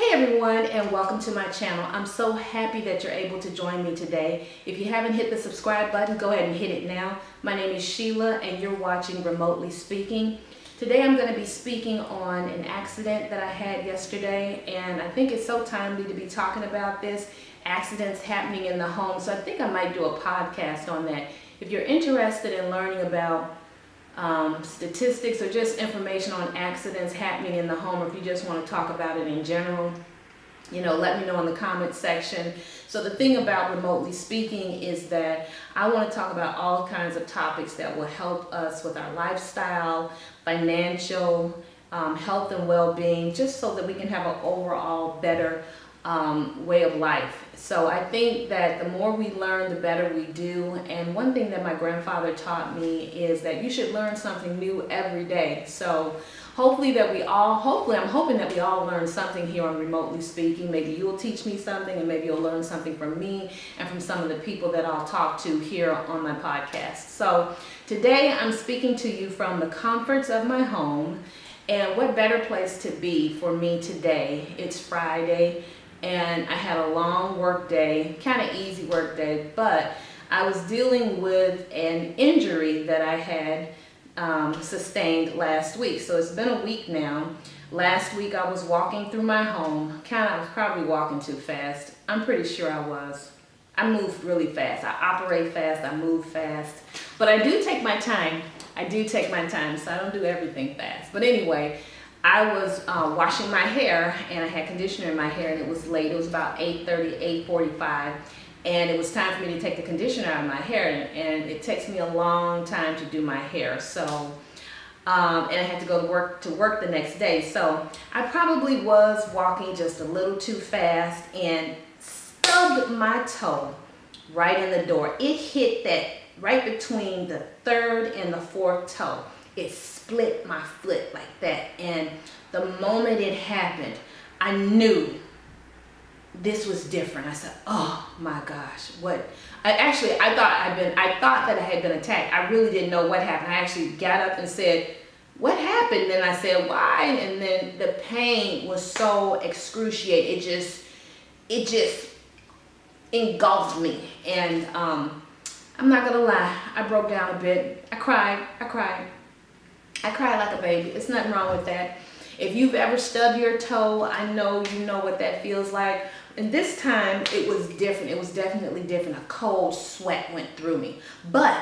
Hey everyone, and welcome to my channel. I'm so happy that you're able to join me today. If you haven't hit the subscribe button, go ahead and hit it now. My name is Sheila and you're watching Remotely Speaking. Today I'm going to be speaking on an accident that I had yesterday, and I think it's so timely to be talking about this. Accidents happening in the home, so I think I might do a podcast on that. If you're interested in learning about statistics or just information on accidents happening in the home, or if you just want to talk about it in general, let me know in the comment section. So the thing about Remotely Speaking is that I want to talk about all kinds of topics that will help us with our lifestyle, financial, health and well-being, just so that we can have an overall better way of life. So I think that the more we learn, the better we do. And one thing that my grandfather taught me is that you should learn something new every day. So I'm hoping that we all learn something here on Remotely Speaking. Maybe you'll teach me something, and maybe you'll learn something from me and from some of the people that I'll talk to here on my podcast. So today I'm speaking to you from the comforts of my home. And what better place to be for me today? It's Friday. And I had a long work day, kind of easy work day, but I was dealing with an injury that I had sustained last week. So it's been a week now. Last week I was walking through my home. I was probably walking too fast. I'm pretty sure I was. I move really fast. I operate fast. I move fast. But I do take my time. So I don't do everything fast. But anyway, I was washing my hair, and I had conditioner in my hair, and it was late. It was about 8:30, 8:45, and it was time for me to take the conditioner out of my hair, and it takes me a long time to do my hair. So, and I had to go to work the next day. So I probably was walking just a little too fast and stubbed my toe right in the door. It hit that right between the third and the fourth toe. It split my foot like that, and the moment it happened, I knew this was different. I said, "Oh my gosh, what?" I thought that I had been attacked. I really didn't know what happened. I actually got up and said, "What happened?" And I said, "Why?" And then the pain was so excruciating. It just engulfed me, and I'm not gonna lie, I broke down a bit. I cried like a baby. It's nothing wrong with that. If you've ever stubbed your toe, I know you know what that feels like. And this time it was different. It was definitely different. A cold sweat went through me. But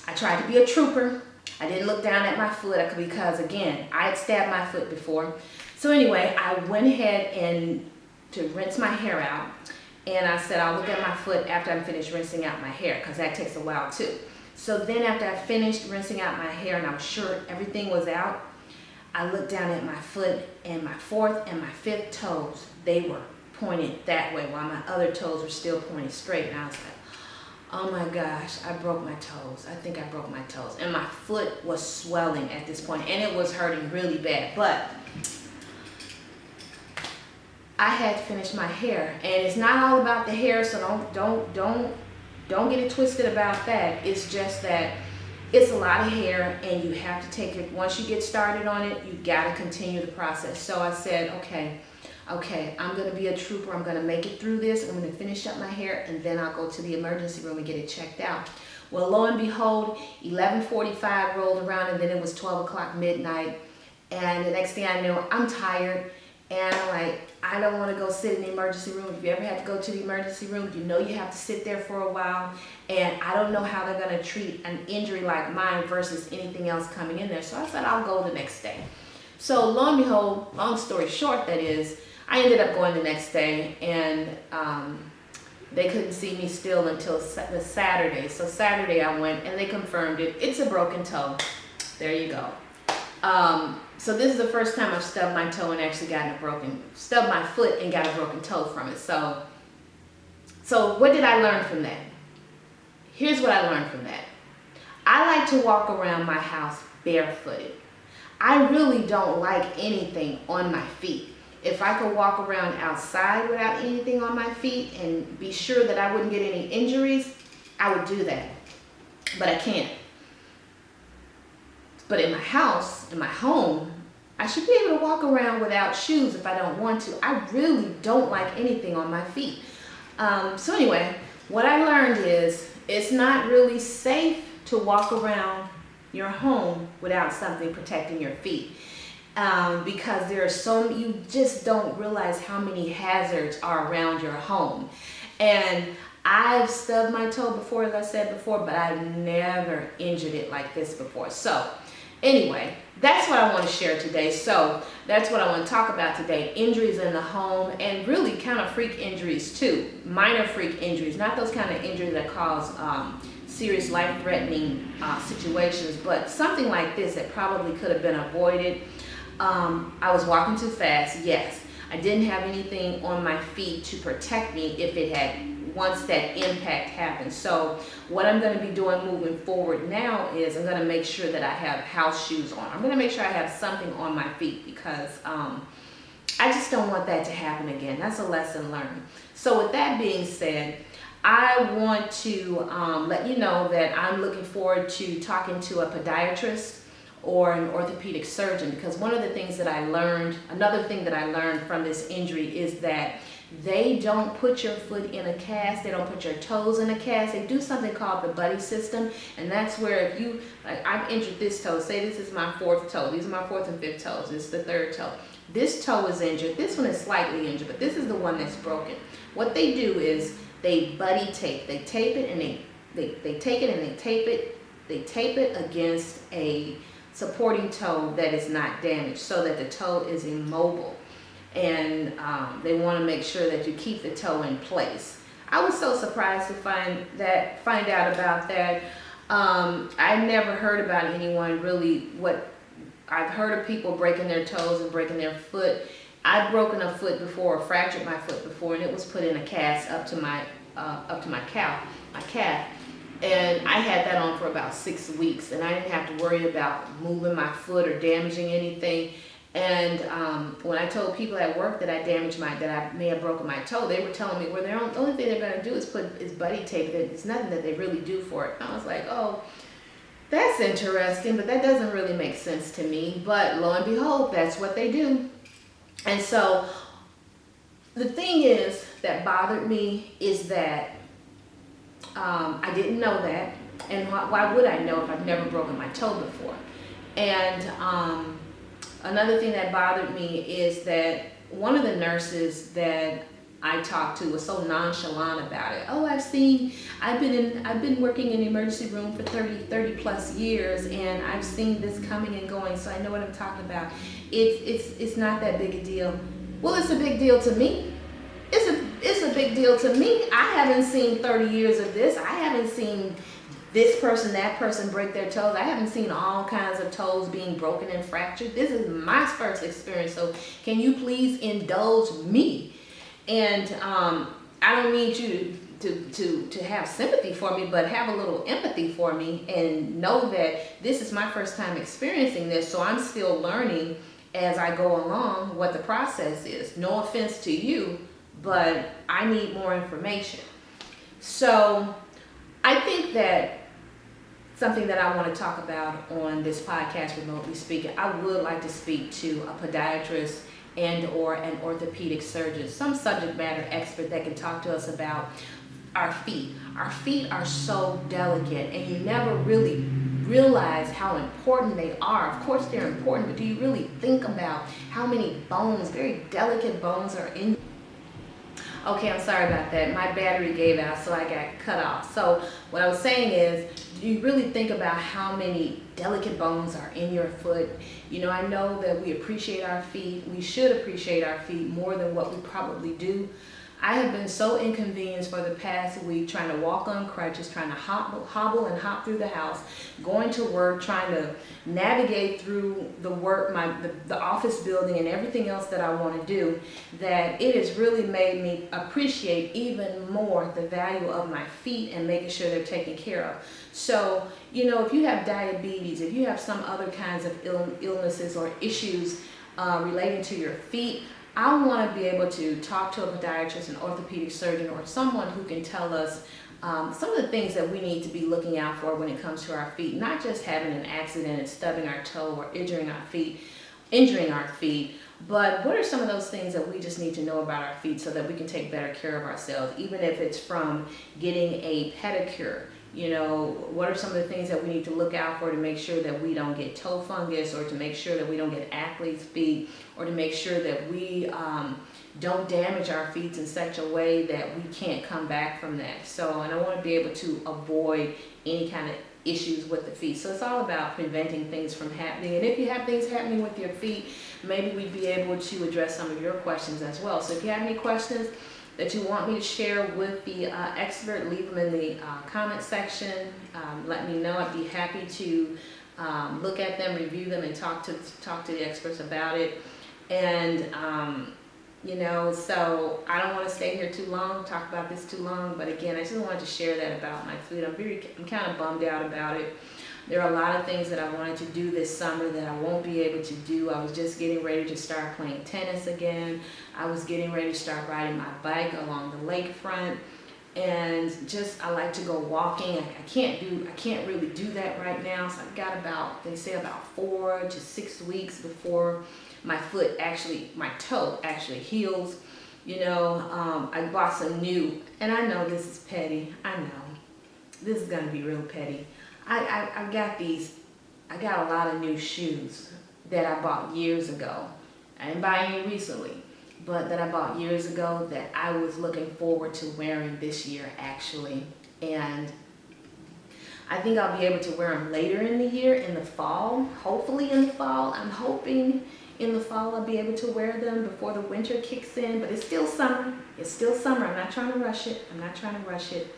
I tried to be a trooper. I didn't look down at my foot because, again, I had stabbed my foot before. So anyway, I went ahead and to rinse my hair out. And I said, I'll look at my foot after I'm finished rinsing out my hair, because that takes a while too. So then after I finished rinsing out my hair and I was sure everything was out, I looked down at my foot, and my fourth and my fifth toes, they were pointed that way while my other toes were still pointed straight. And I was like, oh my gosh, I broke my toes. I think I broke my toes. And my foot was swelling at this point, and it was hurting really bad. But I had finished my hair, and it's not all about the hair, so don't get it twisted about that. It's just that it's a lot of hair, and you have to take it. Once you get started on it, you got to continue the process. So I said, okay, I'm going to be a trooper. I'm going to make it through this. I'm going to finish up my hair, and then I'll go to the emergency room and get it checked out. Well, lo and behold, 11:45 rolled around, and then it was 12 o'clock midnight. And the next thing I knew, I'm tired. And I'm like, I don't want to go sit in the emergency room. If you ever had to go to the emergency room, you know you have to sit there for a while. And I don't know how they're going to treat an injury like mine versus anything else coming in there. So I said, I'll go the next day. So lo and behold, long story short, that is, I ended up going the next day, and they couldn't see me still until the Saturday. So Saturday I went, and they confirmed it. It's a broken toe. There you go. So this is the first time I've stubbed my toe and actually stubbed my foot and got a broken toe from it. So what did I learn from that? Here's what I learned from that. I like to walk around my house barefooted. I really don't like anything on my feet. If I could walk around outside without anything on my feet and be sure that I wouldn't get any injuries, I would do that. But I can't. But in my house, in my home, I should be able to walk around without shoes if I don't want to. I really don't like anything on my feet. So anyway, what I learned is it's not really safe to walk around your home without something protecting your feet. Because there are you just don't realize how many hazards are around your home. And I've stubbed my toe before, as I said before, but I've never injured it like this before. So anyway, that's what I want to share today. So that's what I want to talk about today. Injuries in the home, and really kind of freak injuries too. Minor freak injuries, not those kind of injuries that cause serious life-threatening situations, but something like this that probably could have been avoided. I was walking too fast, yes. I didn't have anything on my feet to protect me if it had, once that impact happened. So what I'm going to be doing moving forward now is I'm going to make sure that I have house shoes on. I'm going to make sure I have something on my feet because I just don't want that to happen again. That's a lesson learned. So with that being said, I want to let you know that I'm looking forward to talking to a podiatrist or an orthopedic surgeon, because one of the things that I learned, another thing that I learned from this injury is that they don't put your foot in a cast, they don't put your toes in a cast. They do something called the buddy system, and that's where if you, like I've injured this toe, say this is my fourth toe, these are my fourth and fifth toes, this is the third toe. This toe is injured, this one is slightly injured, but this is the one that's broken. What they do is they buddy tape. They tape it and they take it and they tape it. They tape it against a supporting toe that is not damaged so that the toe is immobile. And they want to make sure that you keep the toe in place. I was so surprised to find out about that. I never heard about anyone really, I've heard of people breaking their toes and breaking their foot. I've broken a foot before, or fractured my foot before, and it was put in a cast up to my calf. And I had that on for about 6 weeks, and I didn't have to worry about moving my foot or damaging anything. And when I told people at work that I may have broken my toe, they were telling me, well, the only thing they're going to do is buddy tape it. It's nothing that they really do for it. And I was like, oh, that's interesting, but that doesn't really make sense to me. But lo and behold, that's what they do. And so the thing is that bothered me is that I didn't know that, and why would I know if I've never broken my toe before? And another thing that bothered me is that one of the nurses that I talked to was so nonchalant about it. Oh, I've been working in the emergency room for 30 plus years, and I've seen this coming and going, so I know what I'm talking about. It's not that big a deal. Well, it's a big deal to me. It's a big deal to me. I haven't seen 30 years of this. I haven't seen this person, that person break their toes. I haven't seen all kinds of toes being broken and fractured. This is my first experience, so can you please indulge me? And I don't need you to have sympathy for me, but have a little empathy for me and know that this is my first time experiencing this, so I'm still learning as I go along what the process is. No offense to you, but I need more information. So I think that something that I want to talk about on this podcast, Remotely Speaking, I would like to speak to a podiatrist and or an orthopedic surgeon, some subject matter expert that can talk to us about our feet. Our feet are so delicate, and you never really realize how important they are. Of course they're important, but do you really think about how many bones, very delicate bones, are in? Okay, I'm sorry about that. My battery gave out, so I got cut off. So what I was saying is, do you really think about how many delicate bones are in your foot? You know, I know that we appreciate our feet. We should appreciate our feet more than what we probably do. I have been so inconvenienced for the past week trying to walk on crutches, trying to hobble and hop through the house, going to work, trying to navigate through the work, the office building and everything else that I want to do, that it has really made me appreciate even more the value of my feet and making sure they're taken care of. So, you know, if you have diabetes, if you have some other kinds of illnesses or issues relating to your feet, I want to be able to talk to a podiatrist, an orthopedic surgeon, or someone who can tell us some of the things that we need to be looking out for when it comes to our feet. Not just having an accident and stubbing our toe or injuring our feet, injuring our feet. But what are some of those things that we just need to know about our feet so that we can take better care of ourselves, even if it's from getting a pedicure? You know, what are some of the things that we need to look out for to make sure that we don't get toe fungus, or to make sure that we don't get athlete's feet, or to make sure that we don't damage our feet in such a way that we can't come back from that. So, and I want to be able to avoid any kind of issues with the feet. So it's all about preventing things from happening. And if you have things happening with your feet, maybe we'd be able to address some of your questions as well. So if you have any questions that you want me to share with the expert, leave them in the comment section. Let me know. I'd be happy to look at them, review them, and talk to the experts about it. And you know, so I don't want to stay here too long, talk about this too long, but again, I just wanted to share that about my food. I'm kind of bummed out about it. There are a lot of things that I wanted to do this summer that I won't be able to do. I was just getting ready to start playing tennis again. I was getting ready to start riding my bike along the lakefront. And just, I like to go walking. I can't really do that right now. So I've got about, they say about 4 to 6 weeks before my toe actually heals. You know, I bought some new, and I know this is petty. I know this is gonna be real petty. I got a lot of new shoes that I bought years ago. I didn't buy any recently, but that I bought years ago that I was looking forward to wearing this year actually. And I think I'll be able to wear them later in the year, in the fall, hopefully in the fall. I'm hoping in the fall I'll be able to wear them before the winter kicks in, but it's still summer. It's still summer. I'm not trying to rush it.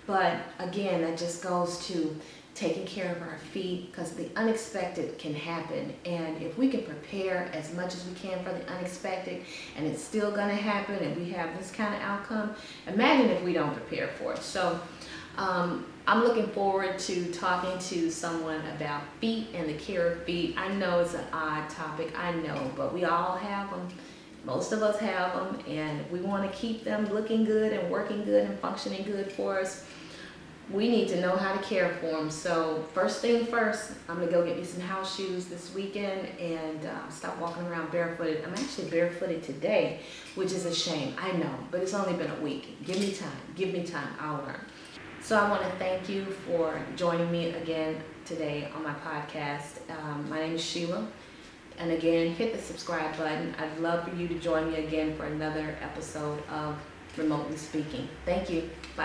But again, that just goes to taking care of our feet, because the unexpected can happen. And if we can prepare as much as we can for the unexpected, and it's still gonna happen, and we have this kind of outcome, imagine if we don't prepare for it. So I'm looking forward to talking to someone about feet and the care of feet. I know it's an odd topic, I know, but we all have them. Most of us have them, and we want to keep them looking good and working good and functioning good for us. We need to know how to care for them. So first thing first, I'm gonna go get me some house shoes this weekend and stop walking around barefooted. I'm actually barefooted today, which is a shame, I know, but it's only been a week. Give me time, I'll learn. So I want to thank you for joining me again today on my podcast. My name is Sheila, and again, hit the subscribe button. I'd love for you to join me again for another episode of Remotely Speaking. Thank you. Bye.